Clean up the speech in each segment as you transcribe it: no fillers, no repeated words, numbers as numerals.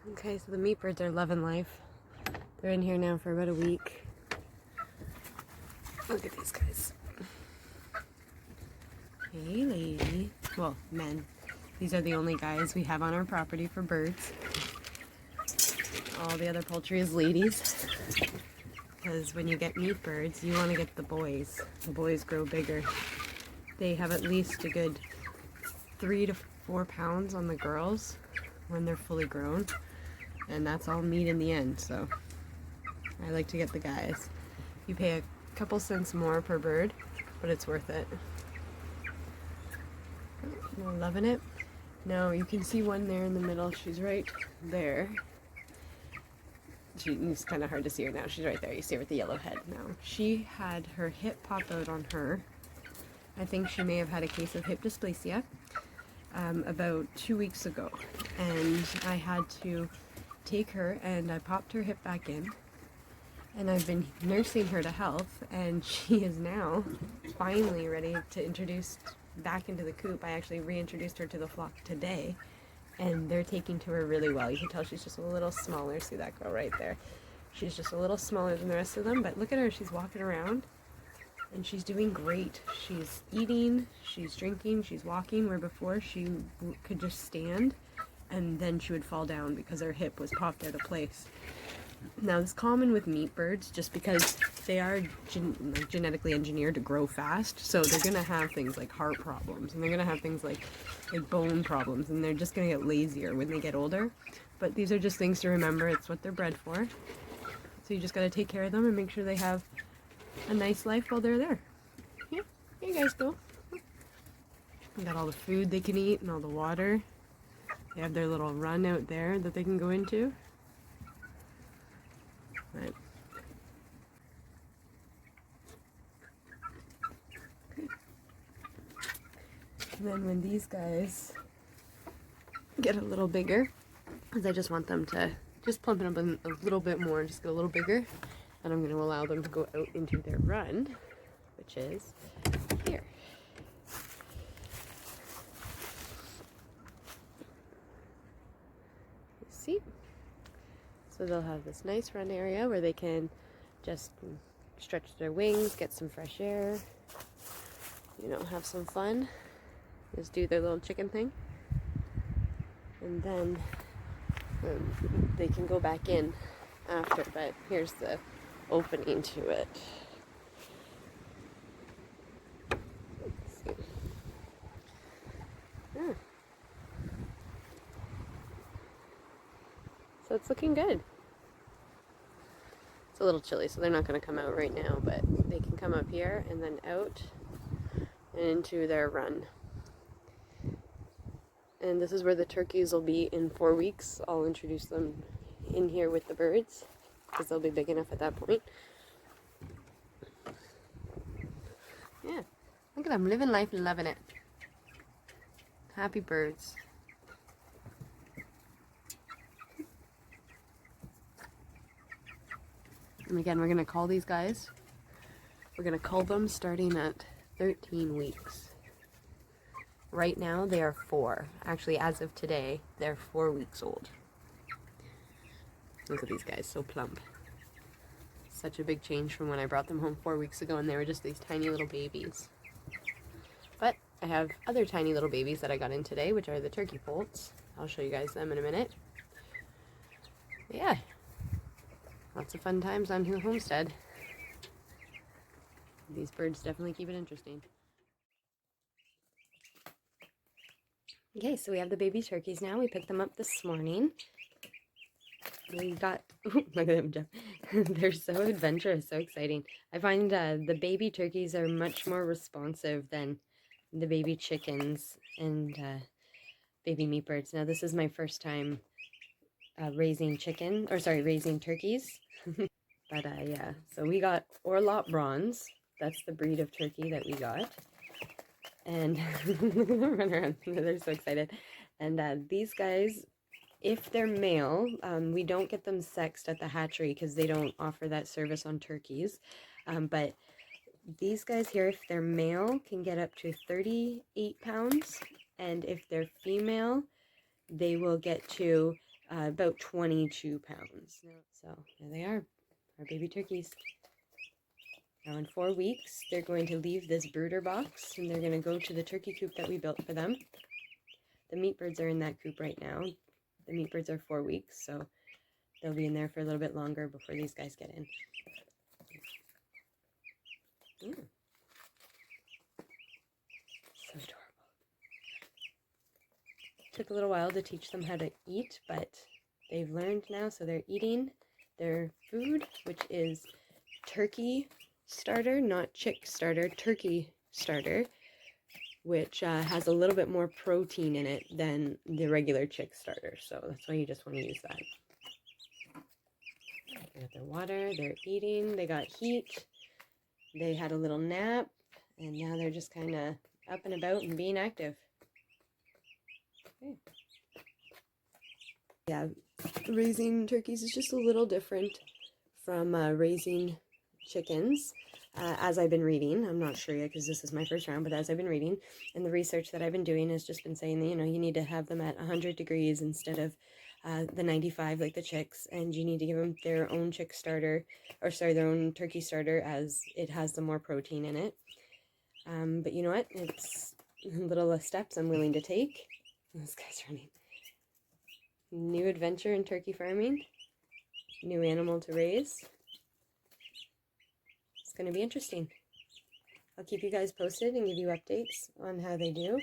Okay, so the meat birds are loving life. They're in here now for about a week. Look at these guys. Hey, lady. Well, men. These are the only guys we have on our property for birds. All the other poultry is ladies. Because when you get meat birds, you want to get the boys. The boys grow bigger. They have at least a good 3 to 4 pounds on the girls when they're fully grown. And that's all meat in the end, so I like to get the guys. You pay a couple cents more per bird, but it's worth it. I'm loving it. Now you can see one there in the middle. She's right there. It's kind of hard to see her now. She's right there. You see her with the yellow head now. She had her hip pop out on her. I think she may have had a case of hip dysplasia about 2 weeks ago. And I had to take her and I popped her hip back in. And I've been nursing her to health, and she is now finally ready to introduce back into the coop. I actually reintroduced her to the flock today, and they're taking to her really well. You can tell she's just a little smaller. See that girl right there? She's just a little smaller than the rest of them, but look at her. She's walking around, and she's doing great. She's eating, she's drinking, she's walking, where before she could just stand, and then she would fall down because her hip was popped out of place. Now, it's common with meat birds just because they are genetically engineered to grow fast, so they're going to have things like heart problems, and they're going to have things like bone problems, and they're just going to get lazier when they get older. But these are just things to remember. It's what they're bred for. So you just got to take care of them and make sure they have a nice life while they're there. Yeah, here you guys go. They got all the food they can eat and all the water. They have their little run out there that they can go into. Right. And then when these guys get a little bigger, because I just want them to just plump it up a little bit more, just get a little bigger, and I'm going to allow them to go out into their run, which is here. You see? So they'll have this nice run area where they can just stretch their wings, get some fresh air, you know, have some fun, just do their little chicken thing. And then they can go back in after, but here's the opening to it. Let's see. Yeah. So it's looking good. It's a little chilly, so they're not going to come out right now, but they can come up here and then out and into their run. And this is where the turkeys will be in 4 weeks. I'll introduce them in here with the birds because they'll be big enough at that point. Yeah, look at them living life, loving it. Happy birds. And again, we're going to call these guys. We're going to cull them starting at 13 weeks. Right now, they are 4. Actually, as of today, they're 4 weeks old. Look at these guys, so plump. Such a big change from when I brought them home 4 weeks ago, and they were just these tiny little babies. But I have other tiny little babies that I got in today, which are the turkey poults. I'll show you guys them in a minute. But yeah, lots of fun times on Homestead. These birds definitely keep it interesting. Okay, so we have the baby turkeys now. We picked them up this morning. We got, ooh, look at them jump. They're so adventurous, so exciting. I find the baby turkeys are much more responsive than the baby chickens and baby meat birds. Now, this is my first time raising turkeys. But yeah, so we got Orlop Bronze. That's the breed of turkey that we got. And run around, they're so excited. And these guys, if they're male, we don't get them sexed at the hatchery because they don't offer that service on turkeys. But these guys here, if they're male, can get up to 38 pounds. And if they're female, they will get to about 22 pounds. So there they are, our baby turkeys. Now in 4 weeks, they're going to leave this brooder box and they're going to go to the turkey coop that we built for them. The meat birds are in that coop right now. The meat birds are 4 weeks, so they'll be in there for a little bit longer before these guys get in. So adorable. Took a little while to teach them how to eat, but they've learned now, so they're eating their food, which is turkey starter, not chick starter, turkey starter, which has a little bit more protein in it than the regular chick starter, so that's why you just want to use that. They got their water, they're eating, they got heat, they had a little nap, and now they're just kind of up and about and being active. Okay. Yeah, raising turkeys is just a little different from raising chickens, as I've been reading. I'm not sure yet because this is my first round, but as I've been reading, and the research that I've been doing has just been saying that, you know, you need to have them at 100 degrees instead of the 95 like the chicks, and you need to give them their own chick starter, or sorry, their own turkey starter, as it has the more protein in it. But you know what? It's little steps I'm willing to take. This guy's running. New adventure in turkey farming. New animal to raise. It's going to be interesting. I'll keep you guys posted and give you updates on how they do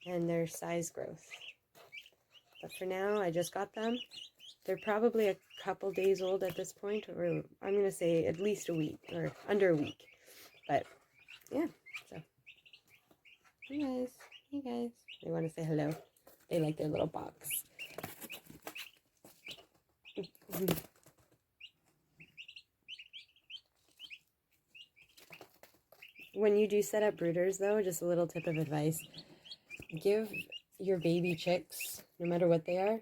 and their size growth. But for now, I just got them. They're probably a couple days old at this point, or I'm going to say at least a week, or under a week. But yeah, so hey guys, hey guys. They want to say hello. They like their little box. When you do set up brooders, though, just a little tip of advice. Give your baby chicks, no matter what they are,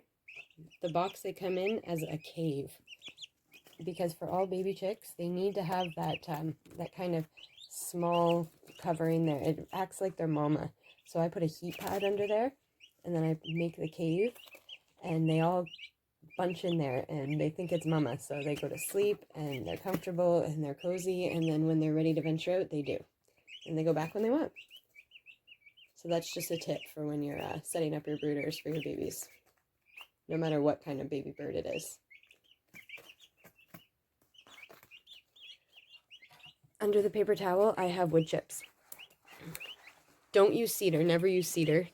the box they come in as a cave. Because for all baby chicks, they need to have that that kind of small covering there. It acts like their mama. So I put a heat pad under there, and then I make the cave, and they all bunch in there, and they think it's mama. So they go to sleep, and they're comfortable, and they're cozy, and then when they're ready to venture out, they do. And they go back when they want. So that's just a tip for when you're setting up your brooders for your babies, no matter what kind of baby bird it is. Under the paper towel, I have wood chips. Don't use cedar, never use cedar.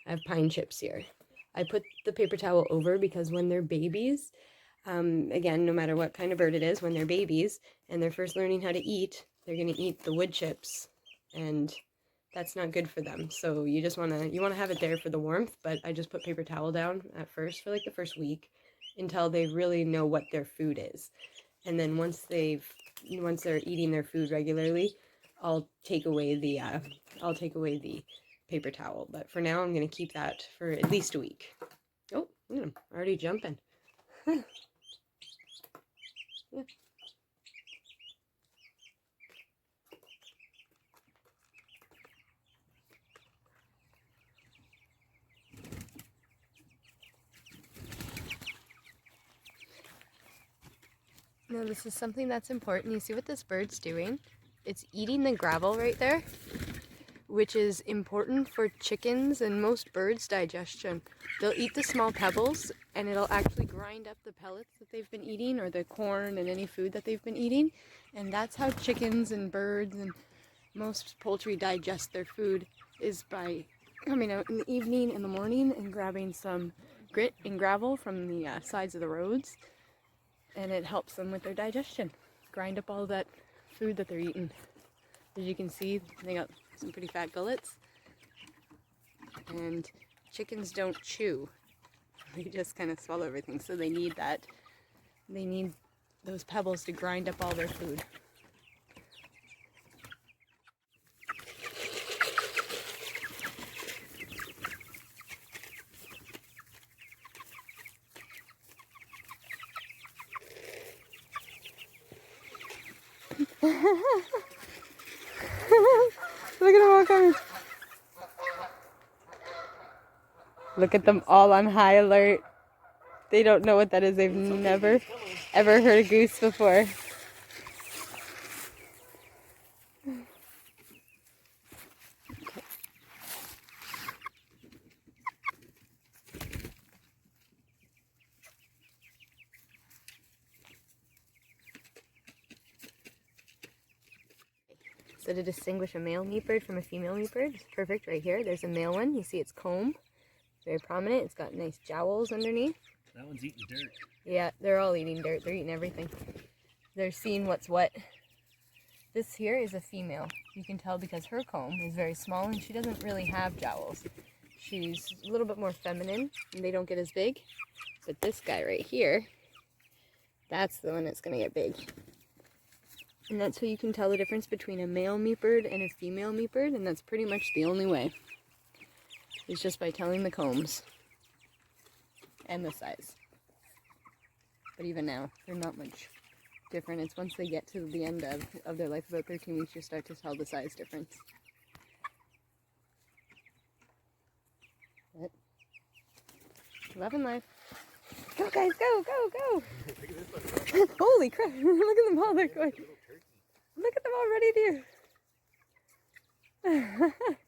I have pine chips here. I put the paper towel over because when they're babies, again, no matter what kind of bird it is, when they're babies and they're first learning how to eat, they're going to eat the wood chips, and that's not good for them. So you just want to have it there for the warmth, but I just put paper towel down at first for like the first week until they really know what their food is. And then once they're eating their food regularly, I'll take away the paper towel. But for now, I'm going to keep that for at least a week. Oh, I'm already jumping. Yeah. Now this is something that's important. You see what this bird's doing? It's eating the gravel right there, which is important for chickens and most birds' digestion. They'll eat the small pebbles, and it'll actually grind up the pellets that they've been eating, or the corn and any food that they've been eating. And that's how chickens and birds and most poultry digest their food, is by coming out in the evening and the morning and grabbing some grit and gravel from the sides of the roads. And it helps them with their digestion. Grind up all that food that they're eating. As you can see, they got some pretty fat gullets. And chickens don't chew. They just kind of swallow everything. So they need that. They need those pebbles to grind up all their food. Look at him all coming. Look at them all on high alert. They don't know what that is. They've never, ever heard a goose before. So to distinguish a male meat bird from a female meat bird, it's perfect right here. There's a male one. You see its comb. Very prominent. It's got nice jowls underneath. That one's eating dirt. Yeah, they're all eating dirt. They're eating everything. They're seeing what's what. This here is a female. You can tell because her comb is very small and she doesn't really have jowls. She's a little bit more feminine and they don't get as big. But this guy right here, that's the one that's going to get big. And that's how you can tell the difference between a male meat bird and a female meat bird, and that's pretty much the only way. It's just by telling the combs and the size. But even now, they're not much different. It's once they get to the end of their life, about 13 weeks, you start to tell the size difference. But, love and life. Go guys, go, go, go! Holy crap, look at them all, they're going. Look at them all ready to...